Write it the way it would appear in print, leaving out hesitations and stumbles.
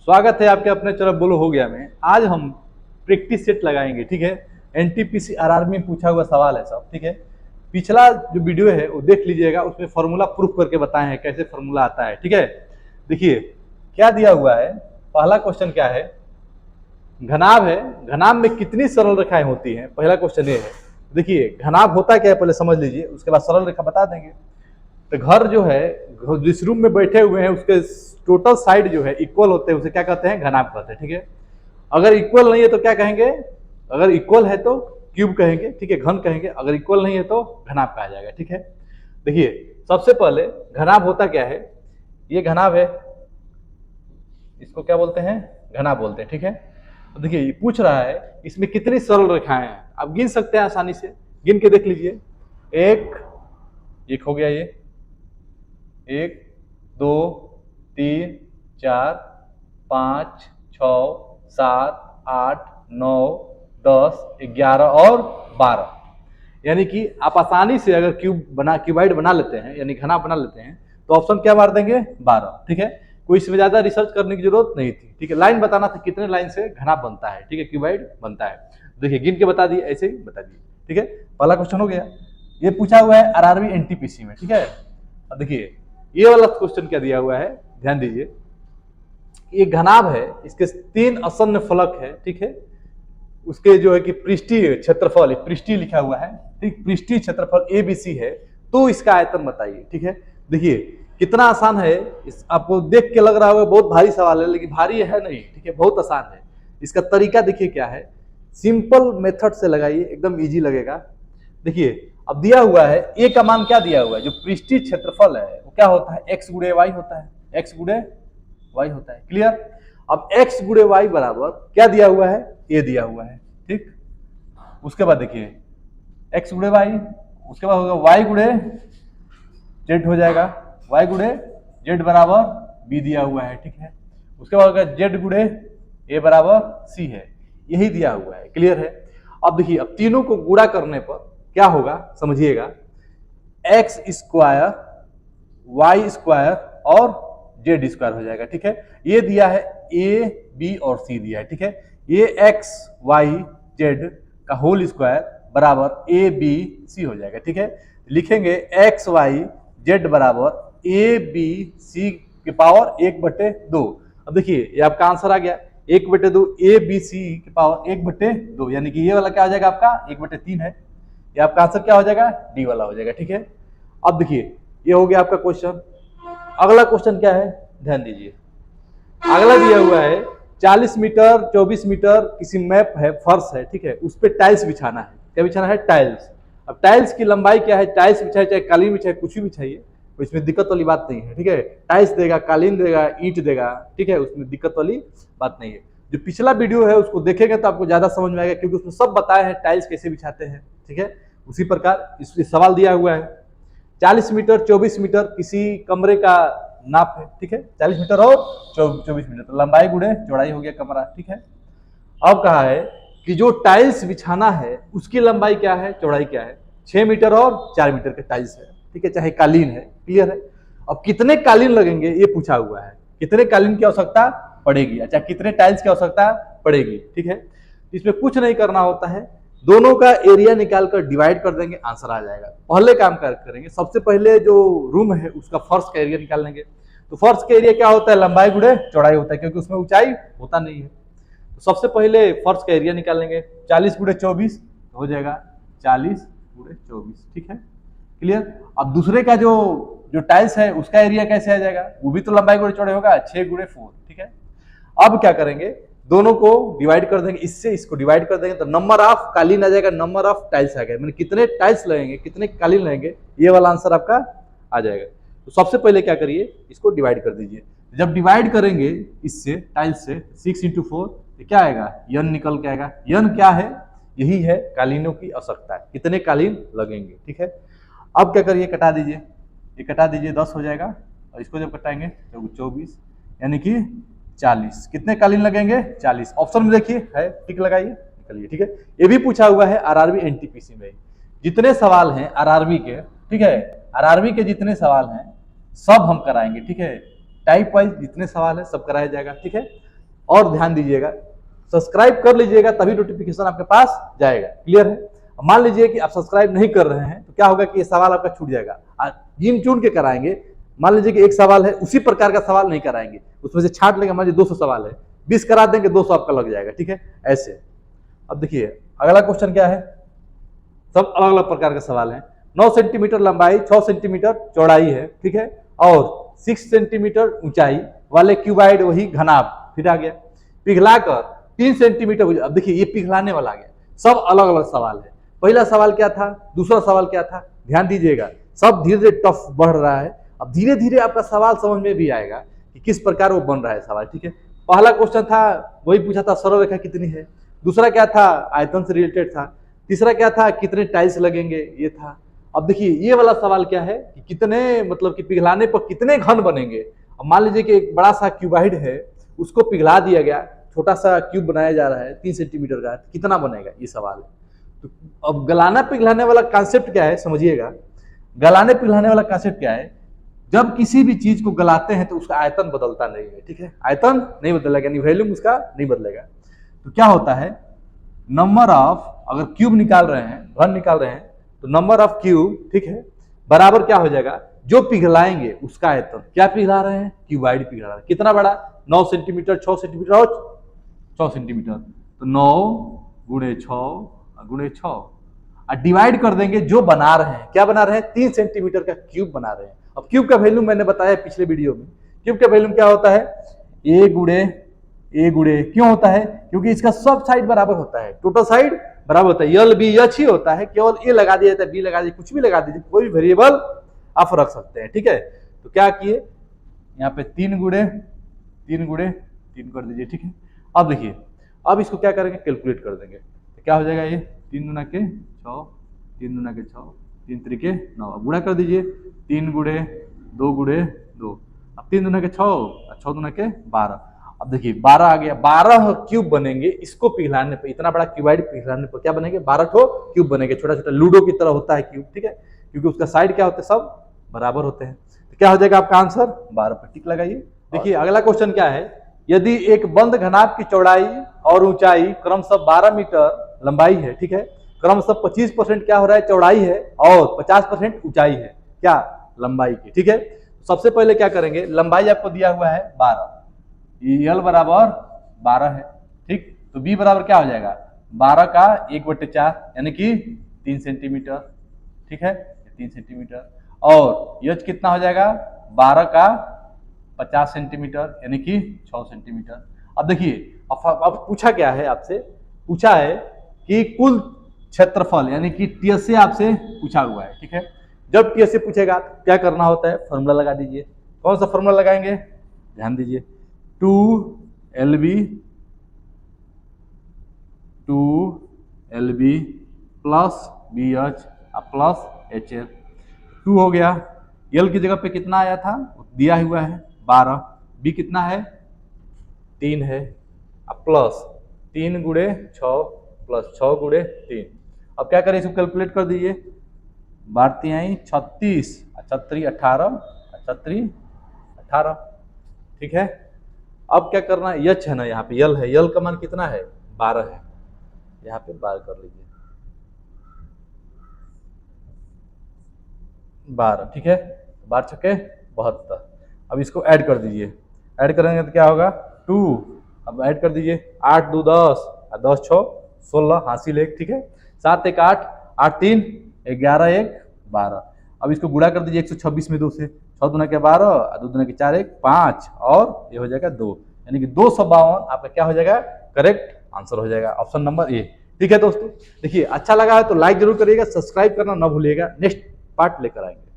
स्वागत है आपके अपने चलो बोलो हो गया में। आज हम प्रैक्टिस सेट लगाएंगे, ठीक है। एनटीपीसी आरआरबी में पूछा हुआ सवाल है सब, ठीक है। पिछला जो वीडियो है वो देख लीजिएगा, उसमें फॉर्मूला प्रूफ करके बताए हैं कैसे फॉर्मूला आता है, ठीक है। देखिए क्या दिया हुआ है, पहला क्वेश्चन क्या है, घनाभ है, घनाभ में कितनी सरल रेखाएं होती हैं, पहला क्वेश्चन ये है। देखिए घनाभ होता क्या है पहले समझ लीजिए, उसके बाद सरल रेखा बता देंगे। तो घर जो है, जिस रूम में बैठे हुए हैं उसके टोटल साइड जो है इक्वल होते हैं, उसे क्या कहते हैं, घनाभ कहते हैं, ठीक है। अगर इक्वल नहीं है तो क्या कहेंगे, अगर इक्वल है तो क्यूब कहेंगे, ठीक है, घन कहेंगे। अगर इक्वल नहीं है तो घनाभ कहा जाएगा, ठीक है। देखिए सबसे पहले घनाभ होता क्या है, ये घनाभ है, इसको क्या बोलते हैं, घनाभ बोलते हैं, ठीक है। तो देखिए ये पूछ रहा है इसमें कितनी सरल रेखाएं हैं, आप गिन सकते हैं आसानी से, गिन के देख लीजिए। एक हो गया, ये 1 2 3 4 5 6 7 8 9 10 11 और 12। यानी कि आप आसानी से अगर क्यूबाइड बना लेते हैं, यानी घना बना लेते हैं, तो ऑप्शन क्या मार देंगे, 12, ठीक है। कोई इसमें ज्यादा रिसर्च करने की जरूरत नहीं थी, ठीक है। लाइन बताना था कितने लाइन से घना बनता है, ठीक है, क्यूबाइड बनता है। देखिए गिन के बता दिए, ऐसे ही बता दिए, ठीक है। पहला क्वेश्चन हो गया। ये पूछा हुआ है आरआरबी एनटीपीसी में, ठीक है। अब देखिए ये वाला क्वेश्चन क्या दिया हुआ है, ध्यान दीजिए। ये घनाभ है, इसके 3 आसन्न फलक है, ठीक है। उसके जो है कि पृष्ठीय क्षेत्रफल, पृष्ठीय लिखा हुआ है, ठीक, पृष्ठीय क्षेत्रफल एबीसी है, तो इसका आयतन बताइए, ठीक है। देखिए कितना आसान है, आपको देख के लग रहा होगा बहुत भारी सवाल है, लेकिन भारी है नहीं, ठीक है, बहुत आसान है। इसका तरीका देखिए क्या है, सिंपल मेथड से लगाइए, एकदम इजी लगेगा। देखिए अब दिया हुआ है ए का मान, क्या दिया हुआ है, जो पृष्ठीय क्षेत्रफल है वो क्या होता है, एक्स गुणे वाई होता है, एक्स गुणे वाई होता है, क्लियर। अब एक्स गुणे वाई बराबर क्या दिया हुआ है, ए दिया हुआ है, ठीक। उसके बाद देखिए एक्स गुणे वाई, उसके बाद होगा वाई गुणे जेड हो जाएगा, वाई गुणे जेड बराबर बी दिया हुआ है, ठीक है। उसके बाद होगा जेड गुणे ए बराबर सी है, यही दिया हुआ है, क्लियर है। अब देखिए अब तीनों को गुणा करने पर क्या होगा समझिएगा, एक्स स्क्वायर वाई स्क्वायर और जेड स्क्वायर हो जाएगा, ठीक है। ये दिया है ए बी और सी दिया है, ठीक है। ये एक्स वाई जेड का होल स्क्वायर बराबर ए बी सी हो जाएगा, ठीक है। लिखेंगे एक्स वाई जेड बराबर ए बी सी के पावर 1/2। अब देखिए ये आपका आंसर आ गया 1/2, ए बी सी के पावर 1/2, यानी कि ये वाला क्या हो जाएगा आपका 1/3 है। ये आपका आंसर क्या हो जाएगा, डी वाला हो जाएगा, ठीक है। अब देखिए ये हो गया आपका क्वेश्चन। अगला क्वेश्चन क्या है, ध्यान दीजिए। अगला दिया हुआ है 40 मीटर 24 मीटर किसी मैप है, फर्श है, ठीक है, उस पर टाइल्स बिछाना है। क्या बिछाना है, टाइल्स। अब टाइल्स की लंबाई क्या है, टाइल्स बिछाए चाहे कालीन बिछाए कुछ भी बिछाइए, तो इसमें दिक्कत वाली बात नहीं है, ठीक है। टाइल्स देगा, कालीन देगा, ईंट देगा, ठीक है, उसमें दिक्कत वाली बात नहीं है। जो पिछला वीडियो है उसको देखेंगे तो आपको ज्यादा समझ में आएगा, क्योंकि उसमें सब बताया है टाइल्स कैसे बिछाते हैं, ठीक है। उसी प्रकार इस सवाल दिया हुआ है 40 मीटर 24 मीटर किसी कमरे का नाप है, ठीक है, 40 मीटर और 24 मीटर, तो लंबाई गुणे चौड़ाई हो गया कमरा, ठीक है। अब कहा है कि जो टाइल्स बिछाना है उसकी लंबाई क्या है, चौड़ाई क्या है, 6 मीटर और 4 मीटर के टाइल्स है, ठीक है, चाहे कालीन है, क्लियर है। अब कितने कालीन लगेंगे ये पूछा हुआ है, कितने कालीन की आवश्यकता पड़ेगी, अच्छा कितने टाइल्स की आवश्यकता पड़ेगी, ठीक है। इसमें कुछ नहीं करना होता है, दोनों का एरिया निकालकर डिवाइड कर देंगे, आंसर आ जाएगा। पहले काम करेंगे, सबसे पहले जो रूम है उसका फर्श का एरिया निकाल लेंगे। तो फर्श का एरिया क्या होता है, लंबाई गुणे चौड़ाई होता है, क्योंकि उसमें ऊंचाई होता नहीं है। तो सबसे पहले फर्श का एरिया निकाल लेंगे, 40 गुणे 24 हो जाएगा 40 गुणे 24, ठीक है, क्लियर। अब दूसरे का जो टाइल्स है उसका एरिया कैसे आ जाएगा, वो भी तो लंबाई गुणे चौड़ाई होगा, 6 गुणे 4, ठीक है। अब क्या करेंगे, दोनों को डिवाइड कर देंगे, इससे इसको डिवाइड कर देंगे, तो नंबर ऑफ कालीन आ जाएगा, नंबर ऑफ टाइल्स आ गया, मैंने कितने टाइल्स लगेंगे, कितने कालीन लगेंगे, ये वाला आंसर आपका आ जाएगा। तो सबसे पहले क्या करिए, इसको डिवाइड कर दीजिए। जब डिवाइड करेंगे इससे टाइल्स से 6 × 4 तो क्या आएगा, यन निकल के आएगा। यन क्या है, यही है कालीनों की आवश्यकता, कितने कालीन लगेंगे, ठीक है। अब क्या करिए, कटा दीजिए, ये कटा दीजिए, 10 हो जाएगा, और इसको जब कटाएंगे तो 24, यानी कि 40, कितने कालीन लगेंगे, 40। ऑप्शन में देखिए है, टिक लगाइए, निकलिए, ठीक है। ये भी पूछा हुआ है आरआरबी एनटीपीसी में, जितने सवाल हैं आरआरबी के, ठीक है, आरआरबी के जितने सवाल हैं सब हम कराएंगे, ठीक है। टाइप वाइज जितने सवाल है सब कराया जाएगा, ठीक है। और ध्यान दीजिएगा, सब्सक्राइब कर लीजिएगा तभी नोटिफिकेशन आपके पास जाएगा। क्लियर है? मान लीजिए कि आप सब्सक्राइब नहीं कर रहे हैं तो क्या होगा कि ये सवाल आपका छूट जाएगा। गिन चुन के कराएंगे, मान लीजिए कि एक सवाल है, उसी प्रकार का सवाल नहीं कराएंगे, उसमें से छांट लेंगे। मान लीजिए 200 सवाल है, 20 करा देंगे, 200 आपका लग जाएगा। ठीक है, ऐसे। अब देखिए अगला क्वेश्चन क्या है, सब अलग अलग प्रकार के सवाल हैं। 9 सेंटीमीटर लंबाई, 6 सेंटीमीटर चौड़ाई है, ठीक है, और 6 सेंटीमीटर ऊंचाई वाले क्यूबाइड, वही घनाभ, फिर आ गया पिघलाकर 3 सेंटीमीटर। अब देखिए ये पिघलाने वाला आ गया। सब अलग अलग सवाल है। पहला सवाल क्या था, दूसरा सवाल क्या था, ध्यान दीजिएगा। सब धीरे धीरे टफ बढ़ रहा है। अब धीरे धीरे आपका सवाल समझ में भी आएगा कि किस प्रकार वो बन रहा है सवाल। ठीक है, पहला क्वेश्चन था वही पूछा था सरल रेखा कितनी है, दूसरा क्या था आयतन से रिलेटेड था, तीसरा क्या था कितने टाइल्स लगेंगे, ये था। अब देखिए ये वाला सवाल क्या है कि कितने, मतलब कि पिघलाने पर कितने घन बनेंगे। अब मान लीजिए कि एक बड़ा सा क्यूबाइड है, उसको पिघला दिया गया, छोटा सा क्यूब बनाया जा रहा है 3 सेंटीमीटर का, कितना बनेगा, ये सवाल है। तो अब गलाना पिघलाने वाला कॉन्सेप्ट क्या है समझिएगा। गलाने पिघलाने वाला कॉन्सेप्ट क्या है, जब किसी भी चीज को गलाते हैं तो उसका आयतन बदलता नहीं है। ठीक है, आयतन नहीं बदलेगा, यानी वॉल्यूम उसका नहीं बदलेगा। तो क्या होता है, नंबर ऑफ, अगर क्यूब निकाल रहे हैं, घन निकाल रहे हैं, तो नंबर ऑफ क्यूब, ठीक है, बराबर क्या हो जाएगा, जो पिघलाएंगे उसका आयतन। क्या पिघला रहे हैं, क्यूबाइड पिघला रहे हैं। कितना बड़ा, 9 सेंटीमीटर, 6 सेंटीमीटर और 6 सेंटीमीटर, तो 9 गुणे 6 गुणे 6, और डिवाइड कर देंगे जो बना रहे हैं। क्या बना रहे हैं, 3 सेंटीमीटर का क्यूब बना रहे हैं। अब क्यूब का वैल्यूम मैंने बताया पिछले वीडियो में। क्यूब का वैल्यूम क्या होता है, ए गुणे, क्यों होता है, क्योंकि इसका सब साइड बराबर होता है, टोटल साइड बराबर होता है। यल बी एच ही होता है, केवल ए लगा दिया जाता है, बी लगा दीजिए, कुछ भी लगा दीजिए, कोई भी वेरिएबल आप रख सकते हैं। ठीक है, तो क्या किए, यहाँ पे 3 गुणे 3 कर दीजिए। ठीक है, अब देखिए, अब इसको क्या करेंगे, कैलकुलेट कर देंगे। तो क्या हो जाएगा, ये 3 गुना के 6, 3 गुना के 6, 3 त्रिके 9, गुणा कर दीजिए, 3 गुणे 2 गुणे 2, अब 3 गुना के 6, 6 गुना के 12। अब देखिए 12 आ गया, 12 क्यूब बनेंगे इसको पिघलाने पर। इतना बड़ा क्यूबाइड पिघलाने पर क्या बनेंगे, 12 ठो क्यूब बनेंगे। छोटा छोटा लूडो की तरह होता है क्यूब। ठीक है, क्योंकि उसका साइड क्या होते हैं, सब बराबर होते हैं। तो क्या हो जाएगा आपका आंसर, 12 पर टिक लगाइए। देखिए अगला क्वेश्चन क्या है, यदि एक बंद घनाभ की चौड़ाई और ऊंचाई क्रमशः 12 मीटर लंबाई है, ठीक है, क्रमशः 25% क्या हो रहा है, चौड़ाई है, और 50% ऊंचाई है, क्या, लंबाई की। ठीक है, सबसे पहले क्या करेंगे, लंबाई आपको दिया हुआ है 12, यल बराबर 12 है। ठीक, तो बी बराबर क्या हो जाएगा, 12 का 1/4, यानी कि 3 सेंटीमीटर। ठीक है, 3 सेंटीमीटर, और यच कितना हो जाएगा, 12 का 50 सेंटीमीटर, यानी कि 6 सेंटीमीटर। अब देखिए, अब पूछा क्या है आपसे, पूछा है कि कुल क्षेत्रफल, यानी कि टीएसए आपसे पूछा हुआ है। ठीक है, जब टीएसए पूछेगा क्या करना होता है, फॉर्मूला लगा दीजिए। कौन सा फॉर्मूला लगाएंगे, ध्यान दीजिए, 2LB plus BH plus HL। 2 हो गया, यल की जगह पे कितना आया था, दिया हुआ है 12, बी कितना है 3 है, अब प्लस 3 गुणे 6 प्लस 6 गुणे 3। अब क्या करें, इसको कैलकुलेट कर दीजिए, 12×3 36, 36 18, 36 18। ठीक है, अब क्या करना है, यच है ना, यहाँ पे यल है, यल का मान कितना है, 12 है, यहाँ पे 12 कर लीजिए, 12। ठीक है, 12 छक्के 72। अब इसको ऐड कर दीजिए, ऐड करेंगे तो क्या होगा 2, अब ऐड कर दीजिए, 8 2 10, 10 6 16, हासिल 1। ठीक है, 7 1 8, 8 3 11 1 12। अब इसको गुणा कर दीजिए 126 में 2 से, 6 दूना के 12, 2 दूना के 4 1 5, और ये हो जाएगा 2, यानी कि 252 आपका क्या हो जाएगा, करेक्ट आंसर हो जाएगा, ऑप्शन नंबर ए। ठीक है दोस्तों, देखिए अच्छा लगा है तो लाइक जरूर करिएगा, सब्सक्राइब करना ना भूलिएगा, नेक्स्ट पार्ट लेकर आएंगे।